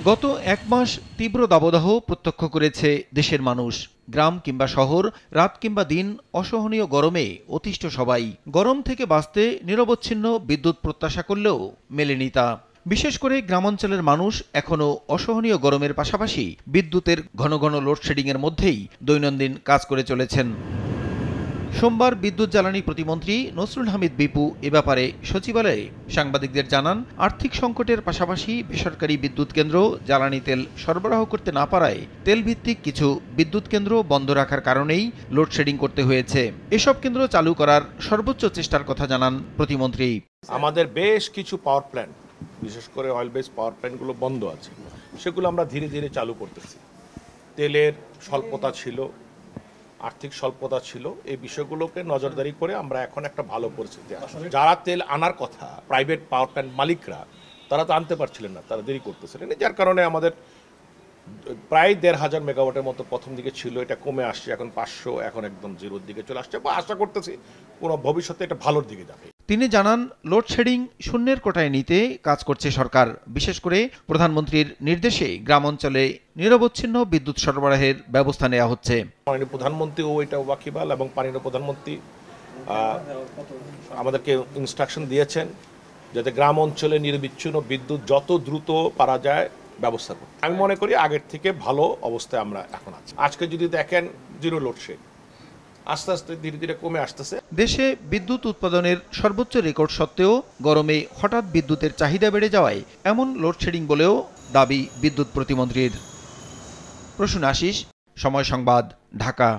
গত এক মাস তীব্র দাবদাহ প্রত্যক্ষ করেছে দেশের মানুষ। গ্রাম কিংবা শহর, রাত কিংবা দিন, অসহনীয় গরমে অতিষ্ঠ সবাই। গরম থেকে বাঁচতে নিরবচ্ছিন্ন বিদ্যুৎ প্রত্যাশা করলেও মেলেনি তা। বিশেষ করে গ্রামাঞ্চলের মানুষ এখনও অসহনীয় গরমের পাশাপাশি বিদ্যুতের ঘন ঘন লোডশেডিংয়ের মধ্যেই দৈনন্দিন কাজ করে চলেছেন। সোমবার বিদ্যুৎ জ্বালানি প্রতিমন্ত্রী নসরুল হামিদ বিপু এ ব্যাপারে সচিবালয়ে সাংবাদিকদের জানান, আর্থিক সংকটের পাশাপাশি বেসরকারি বিদ্যুৎ কেন্দ্র জ্বালানি তেল সরবরাহ করতে না পারায় তেলভিত্তিক কিছু বিদ্যুৎ কেন্দ্র বন্ধ রাখার কারণেই লোডশেডিং করতে হয়েছে। এসব কেন্দ্র চালু করার সর্বোচ্চ চেষ্টার কথা জানান প্রতিমন্ত্রী। আমাদের বেশ কিছু পাওয়ার প্ল্যান্ট, বিশেষ করে অয়েল বেস পাওয়ার প্ল্যান্টগুলো বন্ধ আছে, সেগুলো আমরা ধীরে ধীরে চালু করতেছি। তেলের স্বল্পতা ছিল, আর্থিক স্বল্পতা ছিল, এই বিষয়গুলোকে নজরদারি করে আমরা এখন একটা ভালো পরিস্থিতি আছি। যারা তেল আনার কথা, প্রাইভেট পাওয়ার প্ল্যান্ট মালিকরা, তারা তো আনতে পারছিলেন না, তারা দেরি করতেছিলেন, যার কারণে আমাদের প্রায় ১৫০০ মেগাওয়াটের মতো প্রথম দিকে ছিল, এটা কমে আসছে, এখন ৫০০, এখন একদম জিরোর দিকে চলে আসছে, বা আশা করতেছি কোনো ভবিষ্যতে এটা ভালোর দিকে যাবে। তিনি জানান, লোডশেডিং শূন্যের কোটায় নিতে কাজ করছে সরকার। বিশেষ করে প্রধানমন্ত্রীর নির্দেশে গ্রাম অঞ্চলে নিরবচ্ছিন্ন বিদ্যুৎ সরবরাহের ব্যবস্থা নেওয়া হচ্ছে। মাননীয় প্রধানমন্ত্রীও এটা ওয়াকিবহাল এবং মাননীয় প্রধানমন্ত্রী আমাদেরকে ইনস্ট্রাকশন দিয়েছেন যাতে গ্রাম অঞ্চলে নিরবিচ্ছিন্ন বিদ্যুৎ যত দ্রুত পারা যায় ব্যবস্থা করতে। আমি মনে করি আগের থেকে ভালো অবস্থায় আমরা এখন আছি। আজকে যদি দেখেন জিরো লোডশেড, আস্তে আস্তে ধীরে ধীরে কমে আসতেছে। দেশে বিদ্যুৎ উৎপাদনের সর্বোচ্চ রেকর্ড সত্ত্বেও গরমে হঠাৎ বিদ্যুতের চাহিদা বেড়ে যাওয়ায় এমন লোডশেডিং বলেও দাবি বিদ্যুৎ প্রতিমন্ত্রীর। প্রসূন আশিস, সময় সংবাদ, ঢাকা।